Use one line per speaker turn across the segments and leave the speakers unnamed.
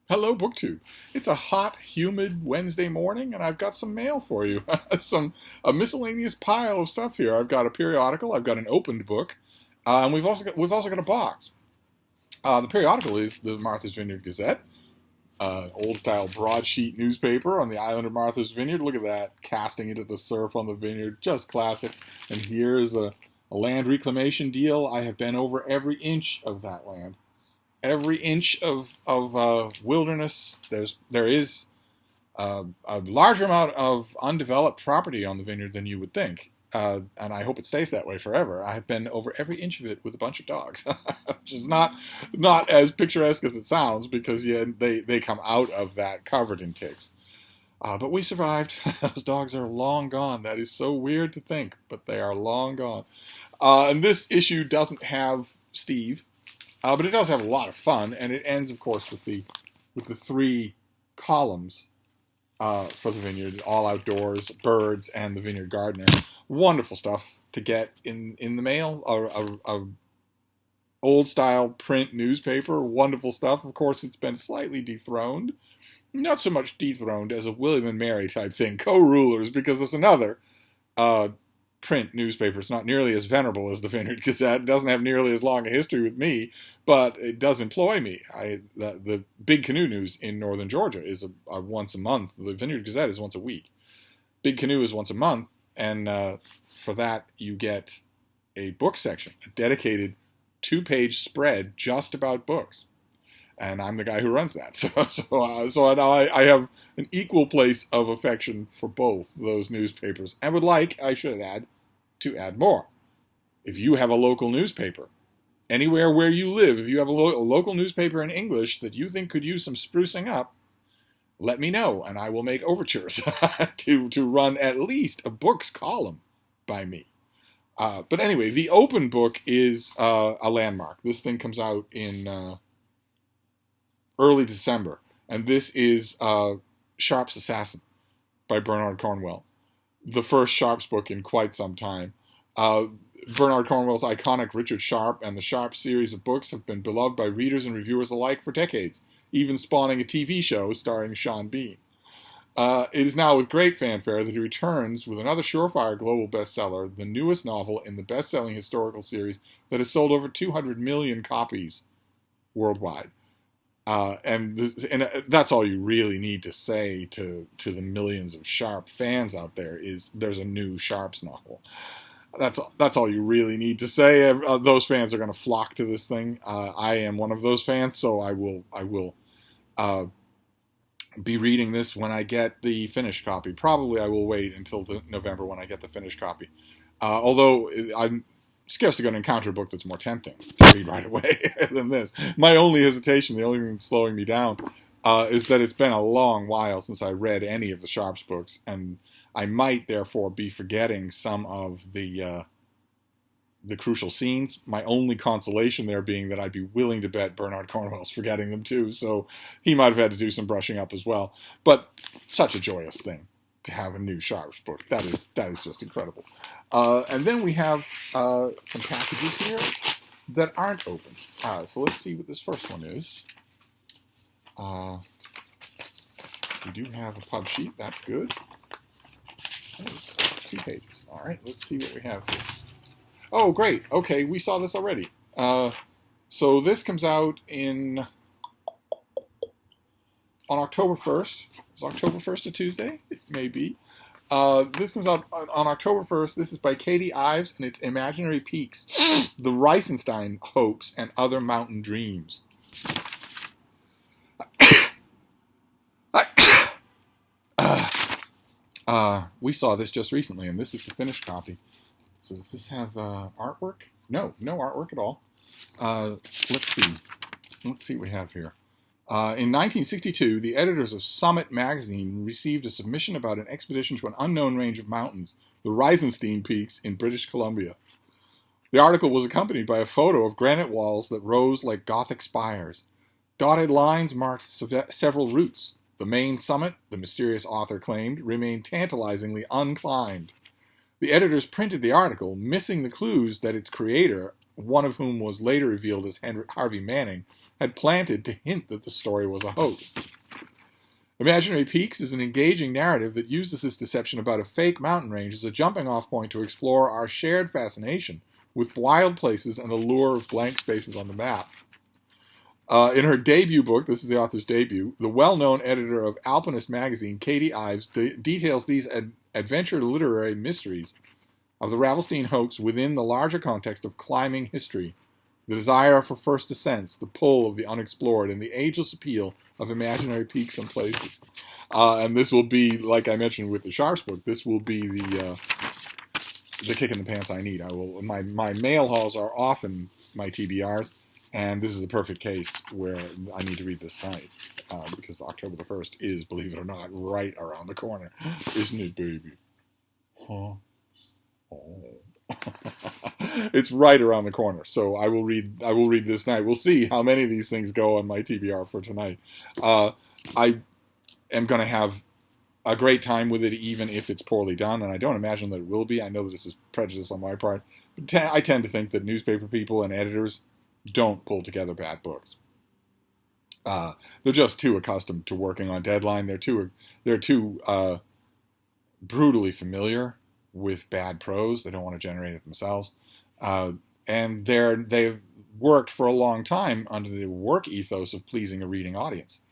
Hello, BookTube. It's a hot, humid Wednesday morning, and I've got some mail for you. A miscellaneous pile of stuff here. I've got a periodical. I've got an opened book, and we've also got a box. The periodical is the Martha's Vineyard Gazette, old style broadsheet newspaper on the island of Martha's Vineyard. Look at that, casting into the surf on the vineyard, just classic. And here's a land reclamation deal. I have been over every inch of that land, every inch of wilderness. There is a larger amount of undeveloped property on the vineyard than you would think, and I hope it stays that way forever. I have been over every inch of it with a bunch of dogs, which is not as picturesque as it sounds, because they come out of that covered in ticks. But we survived. Those dogs are long gone. That is so weird to think, but they are long gone. And this issue doesn't have Steve. But it does have a lot of fun, and it ends, of course, with the three columns for the vineyard: all outdoors, birds, and the vineyard gardener. Wonderful stuff to get in the mail. A old style print newspaper. Wonderful stuff. Of course, it's been slightly dethroned. Not so much dethroned as a William and Mary type thing, co-rulers, because there's another print newspaper. It's not nearly as venerable as the Vineyard Gazette. It doesn't have nearly as long a history with me, but it does employ me. The Big Canoe News in northern Georgia is a once a month. The Vineyard Gazette is once a week. Big Canoe is once a month, and for that you get a book section, a dedicated 2-page spread just about books. And I'm the guy who runs that. So I have an equal place of affection for both those newspapers, and would like, I should add, to add more. If you have a local newspaper, anywhere where you live, if you have a local newspaper in English that you think could use some sprucing up, let me know, and I will make overtures to run at least a books column by me. But anyway, the open book is a landmark. This thing comes out in early December, and this is Sharpe's Assassin by Bernard Cornwell, the first Sharpe's book in quite some time. Bernard Cornwell's iconic Richard Sharpe and the Sharpe series of books have been beloved by readers and reviewers alike for decades, even spawning a TV show starring Sean Bean. It is now with great fanfare that he returns with another surefire global bestseller, the newest novel in the best-selling historical series that has sold over 200 million copies worldwide. And that's all you really need to say to the millions of Sharpe fans out there, is there's a new Sharpe's novel. That's all you really need to say. Those fans are going to flock to this thing. I am one of those fans, so I will be reading this when I get the finished copy. Probably I will wait until November when I get the finished copy. Although I'm scarcely going to encounter a book that's more tempting to read right away than this. My only hesitation, the only thing that's slowing me down, is that it's been a long while since I read any of the Sharpe's books, and I might therefore be forgetting some of the crucial scenes. My only consolation there being that I'd be willing to bet Bernard Cornwell's forgetting them too, so he might have had to do some brushing up as well. But such a joyous thing to have a new Sharpe's book. That is just incredible. And then we have some packages here that aren't open. So let's see what this first one is. We do have a pub sheet. That's good. There's 2 pages. All right, let's see what we have here. Oh, great. Okay, we saw this already. So this comes out on October 1st. Is October 1st a Tuesday? It may be. This comes out on October 1st. This is by Katie Ives, and it's Imaginary Peaks, The Reisenstein Hoax and Other Mountain Dreams. We saw this just recently, and this is the finished copy. So does this have artwork? No artwork at all. Let's see. Let's see what we have here. In 1962, the editors of Summit magazine received a submission about an expedition to an unknown range of mountains, the Reisenstein Peaks in British Columbia. The article was accompanied by a photo of granite walls that rose like Gothic spires. Dotted lines marked several routes. The main summit, the mysterious author claimed, remained tantalizingly unclimbed. The editors printed the article, missing the clues that its creator, one of whom was later revealed as Harvey Manning, had planted to hint that the story was a hoax. Imaginary Peaks is an engaging narrative that uses this deception about a fake mountain range as a jumping-off point to explore our shared fascination with wild places and the lure of blank spaces on the map. In her debut book, this is the author's debut, the well-known editor of Alpinist magazine, Katie Ives, details these adventure literary mysteries of the Ravelstein hoax within the larger context of climbing history, the desire for first ascents, the pull of the unexplored, and the ageless appeal of imaginary peaks and places. And this will be, like I mentioned with the Sharps book, this will be the kick in the pants I need. My mail hauls are often my TBRs, and this is a perfect case where I need to read this tonight, because October the 1st is, believe it or not, right around the corner. Isn't it, baby? Huh? Oh. It's right around the corner, so I will read this night. We'll see how many of these things go on my TBR for tonight. I am going to have a great time with it, even if it's poorly done, and I don't imagine that it will be. I know that this is prejudice on my part, but I tend to think that newspaper people and editors don't pull together bad books. They're just too accustomed to working on deadline. They're too brutally familiar with bad prose. They don't want to generate it themselves. And they've worked for a long time under the work ethos of pleasing a reading audience,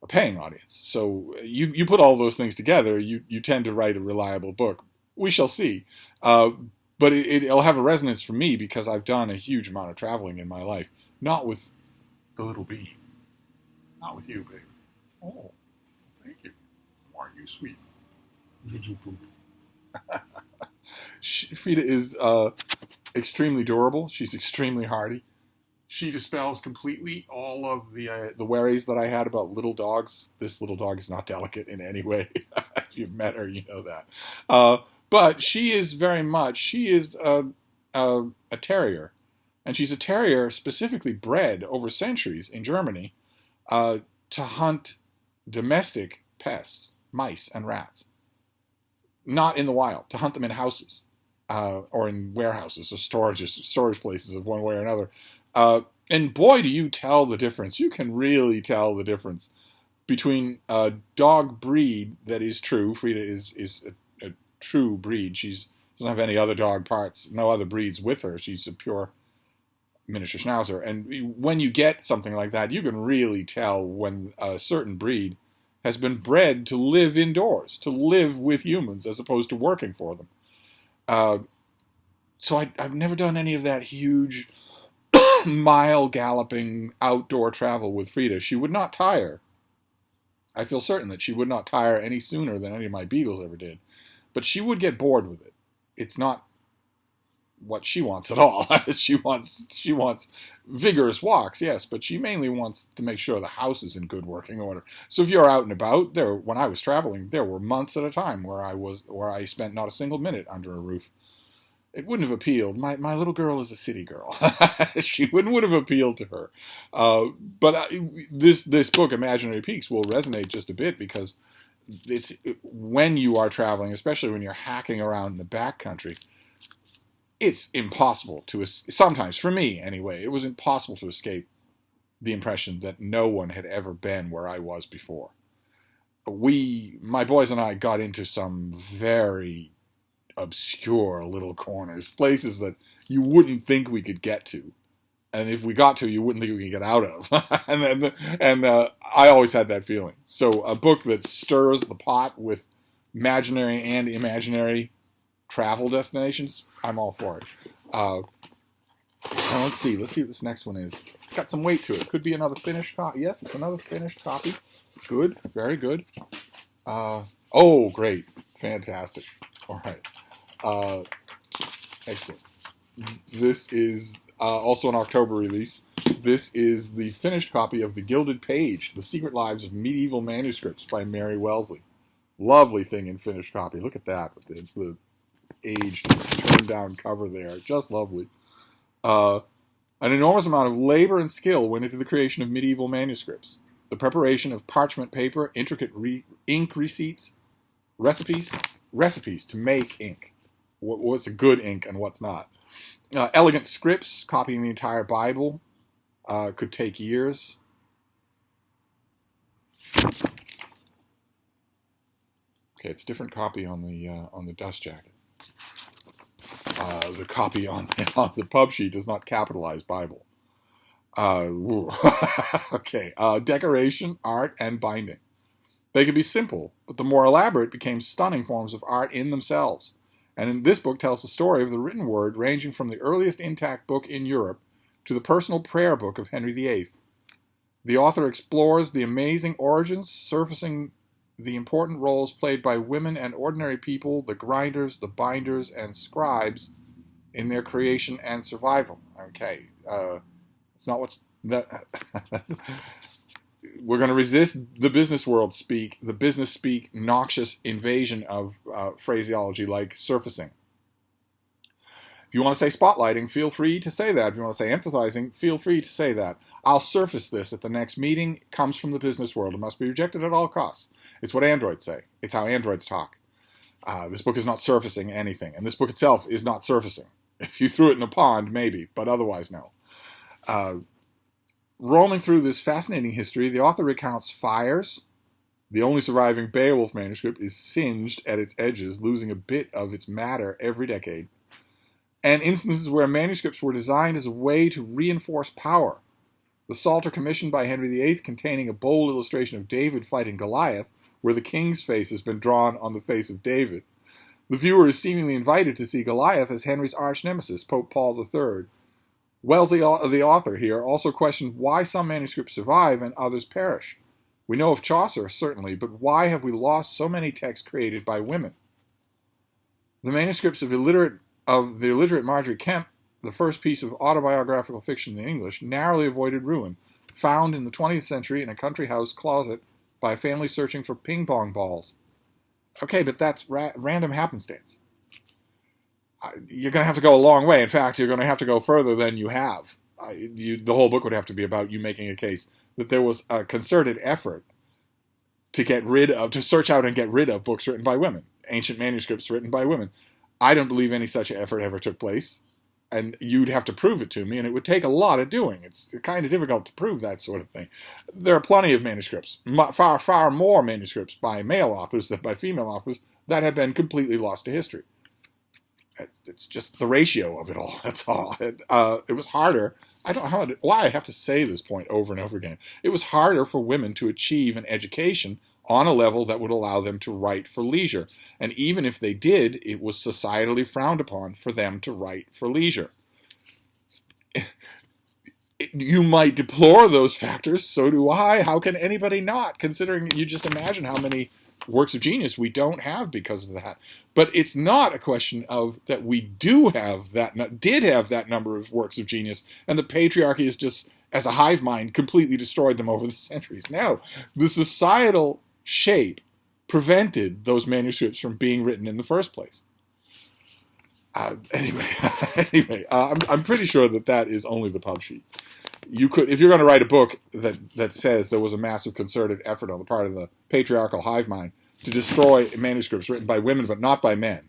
a paying audience. So you put all those things together, you tend to write a reliable book. We shall see. But it'll have a resonance for me because I've done a huge amount of traveling in my life. Not with the little bee. Not with you, baby. Oh, thank you. Aren't you sweet? Frida is extremely durable. She's extremely hardy. She dispels completely all of the worries that I had about little dogs. This little dog is not delicate in any way. If you've met her, you know that. But she is a terrier. And she's a terrier specifically bred over centuries in Germany to hunt domestic pests, mice and rats. Not in the wild, to hunt them in houses or in warehouses or storage places of one way or another. And boy, do you tell the difference. You can really tell the difference between a dog breed that is true. Frida is a true breed. She doesn't have any other dog parts, no other breeds with her. She's a pure miniature schnauzer. And when you get something like that, you can really tell when a certain breed has been bred to live indoors, to live with humans as opposed to working for them. So I've never done any of that huge mile galloping outdoor travel with Frida. She would not tire. I feel certain that she would not tire any sooner than any of my beagles ever did. But she would get bored with it. It's not what she wants at all. She wants vigorous walks, yes, but she mainly wants to make sure the house is in good working order. So if you're out and about, when I was traveling, there were months at a time where I spent not a single minute under a roof. It wouldn't have appealed. My little girl is a city girl. She wouldn't have appealed to her. But this book, Imaginary Peaks, will resonate just a bit because when you are traveling, especially when you're hacking around in the backcountry, it's impossible sometimes, for me anyway, it was impossible to escape the impression that no one had ever been where I was before. My boys and I got into some very obscure little corners, places that you wouldn't think we could get to. And if we got to, you wouldn't think we could get out of. and I always had that feeling. So a book that stirs the pot with imaginary and imaginary travel destinations, I'm all for it. Let's see what this next one is. It's got some weight to it. Could be another finished copy. Yes, it's another finished copy. Good, very good. Oh, great, fantastic. All right, excellent. This is also an October release. This is the finished copy of The Gilded Page, The Secret Lives of Medieval Manuscripts by Mary Wellesley. Lovely thing in finished copy. Look at that, with the aged, turned down cover there. Just lovely. An enormous amount of labor and skill went into the creation of medieval manuscripts. The preparation of parchment paper, intricate ink receipts, recipes to make ink. What's a good ink and what's not. Elegant scripts, copying the entire Bible. Could take years. Okay, it's different copy on the dust jacket. The copy on the pub sheet does not capitalize Bible. Okay, decoration, art, and binding. They could be simple, but the more elaborate became stunning forms of art in themselves. And in this book tells the story of the written word ranging from the earliest intact book in Europe to the personal prayer book of Henry VIII. The author explores the amazing origins, surfacing the important roles played by women and ordinary people, the grinders, the binders, and scribes in their creation and survival. Okay, it's not what's that. We're going to resist the business world speak, the business speak, noxious invasion of phraseology like surfacing. If you want to say spotlighting, feel free to say that. If you want to say emphasizing, feel free to say that. I'll surface this at the next meeting. It comes from the business world. It must be rejected at all costs. It's what androids say. It's how androids talk. This book is not surfacing anything, and this book itself is not surfacing. If you threw it in a pond, maybe, but otherwise, no. Roaming through this fascinating history, the author recounts fires. The only surviving Beowulf manuscript is singed at its edges, losing a bit of its matter every decade. And instances where manuscripts were designed as a way to reinforce power. The Psalter commissioned by Henry VIII containing a bold illustration of David fighting Goliath, where the king's face has been drawn on the face of David. The viewer is seemingly invited to see Goliath as Henry's arch-nemesis, Pope Paul III. Wellesley, the author here, also questioned why some manuscripts survive and others perish. We know of Chaucer, certainly, but why have we lost so many texts created by women? The manuscripts of the illiterate Marjorie Kemp, the first piece of autobiographical fiction in English, narrowly avoided ruin, found in the 20th century in a country house closet by a family searching for ping-pong balls. Okay, but that's random happenstance. You're going to have to go a long way. In fact, you're going to have to go further than you have. The whole book would have to be about you making a case that there was a concerted effort to search out and get rid of books written by women, ancient manuscripts written by women. I don't believe any such effort ever took place, and you'd have to prove it to me, and it would take a lot of doing. It's kind of difficult to prove that sort of thing. There are plenty of manuscripts, far, far more manuscripts by male authors than by female authors, that have been completely lost to history. It's just the ratio of it all. That's all. It was harder. I don't know why I have to say this point over and over again. It was harder for women to achieve an education on a level that would allow them to write for leisure. And even if they did, it was societally frowned upon for them to write for leisure. You might deplore those factors, so do I. How can anybody not, considering you just imagine how many works of genius we don't have because of that. But it's not a question of that we did have that number of works of genius, and the patriarchy is just, as a hive mind, completely destroyed them over the centuries. No, the societal shape prevented those manuscripts from being written in the first place. Anyway, I'm pretty sure that is only the pub sheet. You could, if you're going to write a book that says there was a massive concerted effort on the part of the patriarchal hive mind to destroy manuscripts written by women but not by men,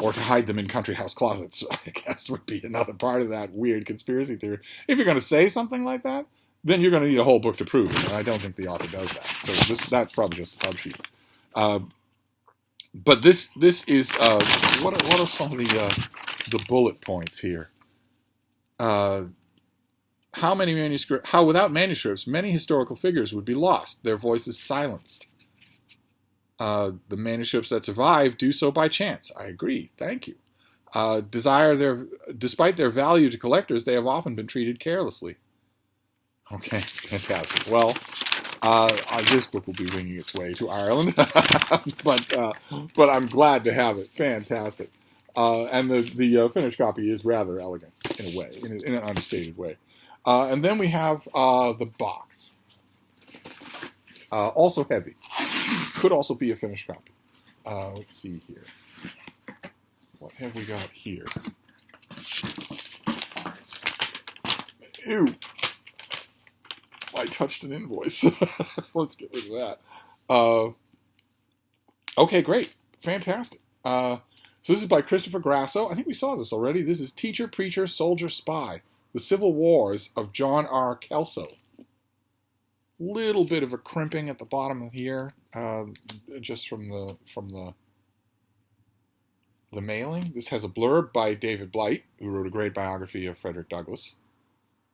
or to hide them in country house closets, I guess would be another part of that weird conspiracy theory. If you're going to say something like that, then you're going to need a whole book to prove it, and I don't think the author does that. So that's probably just a pub sheet. But this is what are some of the bullet points here? How without manuscripts, many historical figures would be lost, their voices silenced. The manuscripts that survive do so by chance. I agree. Thank you. Despite their value to collectors, they have often been treated carelessly. Okay, fantastic. Well, this book will be winging its way to Ireland, but I'm glad to have it. Fantastic. And the finished copy is rather elegant in a way, in an understated way. And then we have the box. Also heavy. Could also be a finished copy. Let's see here. What have we got here? Ew. I touched an invoice. Let's get rid of that. Okay, great. Fantastic. So this is by Christopher Grasso. I think we saw this already. This is Teacher, Preacher, Soldier, Spy. The Civil Wars of John R. Kelso. Little bit of a crimping at the bottom here, just from the mailing. This has a blurb by David Blight, who wrote a great biography of Frederick Douglass.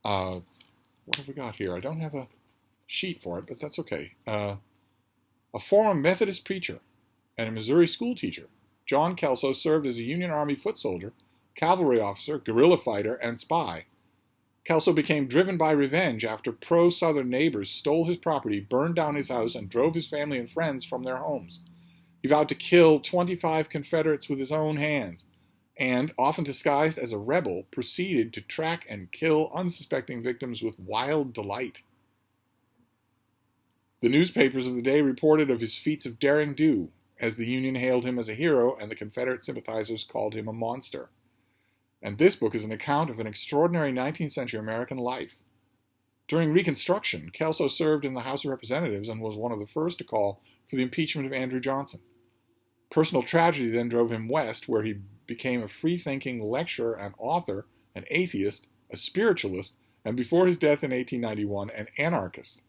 What have we got here? I don't have a sheet for it, but that's okay. A former Methodist preacher and a Missouri school teacher, John Kelso served as a Union Army foot soldier, cavalry officer, guerrilla fighter, and spy. Kelso became driven by revenge after pro-Southern neighbors stole his property, burned down his house, and drove his family and friends from their homes. He vowed to kill 25 Confederates with his own hands, and, often disguised as a rebel, proceeded to track and kill unsuspecting victims with wild delight. The newspapers of the day reported of his feats of derring do, as the Union hailed him as a hero and the Confederate sympathizers called him a monster. And this book is an account of an extraordinary 19th century American life. During Reconstruction, Kelso served in the House of Representatives and was one of the first to call for the impeachment of Andrew Johnson. Personal tragedy then drove him west, where he became a free-thinking lecturer and author, an atheist, a spiritualist, and before his death in 1891, an anarchist.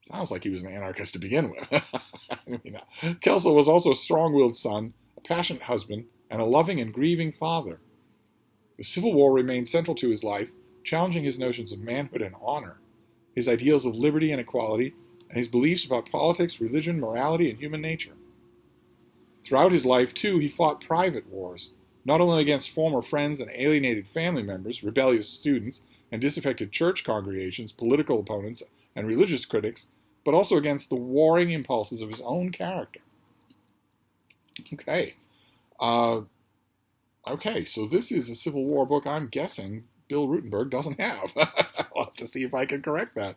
Sounds like he was an anarchist to begin with. Kelso was also a strong-willed son, a passionate husband, and a loving and grieving father. The Civil War remained central to his life, challenging his notions of manhood and honor, his ideals of liberty and equality, and his beliefs about politics, religion, morality, and human nature. Throughout his life, too, he fought private wars, not only against former friends and alienated family members, rebellious students, and disaffected church congregations, political opponents, and religious critics, but also against the warring impulses of his own character. Okay. Okay, so this is a Civil War book I'm guessing Bill Rutenberg doesn't have. I'll have to see if I can correct that.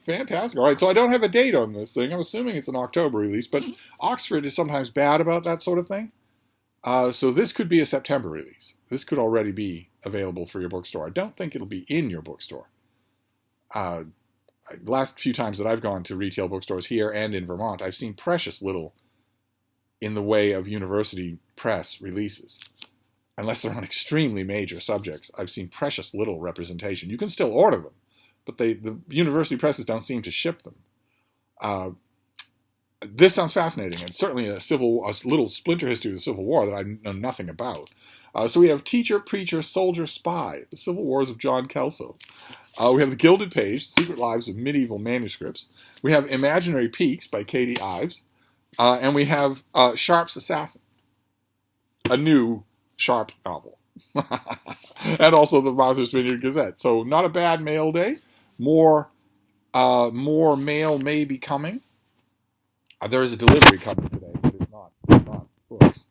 Fantastic. All right, so I don't have a date on this thing. I'm assuming it's an October release, but Oxford is sometimes bad about that sort of thing. So this could be a September release. This could already be available for your bookstore. I don't think it'll be in your bookstore. Last few times that I've gone to retail bookstores here and in Vermont, I've seen precious little in the way of university press releases. Unless they're on extremely major subjects, I've seen precious little representation. You can still order them, but the university presses don't seem to ship them. This sounds fascinating, and certainly a little splinter history of the Civil War that I know nothing about. So we have Teacher, Preacher, Soldier, Spy, The Civil Wars of John Kelso. We have The Gilded Page, Secret Lives of Medieval Manuscripts. We have Imaginary Peaks by Katie Ives. And we have Sharp's Assassin, a new Sharp novel. And also the Martha's Vineyard Gazette. So not a bad mail day. More mail may be coming. There is a delivery coming today, but it's not books.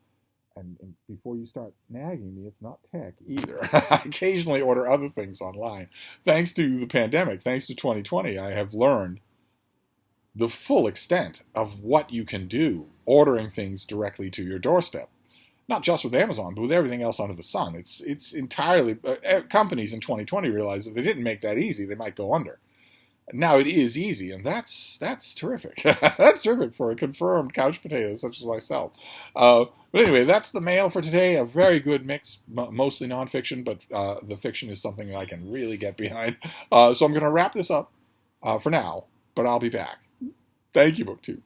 And before you start nagging me, it's not tech either. I occasionally order other things online. Thanks to the pandemic, thanks to 2020, I have learned the full extent of what you can do ordering things directly to your doorstep. Not just with Amazon, but with everything else under the sun. It's entirely... companies in 2020 realized if they didn't make that easy, they might go under. Now it is easy, and that's terrific. That's terrific for a confirmed couch potato such as myself. But anyway, that's the mail for today. A very good mix, mostly nonfiction, but the fiction is something I can really get behind. So I'm going to wrap this up for now, but I'll be back. Thank you, BookTube.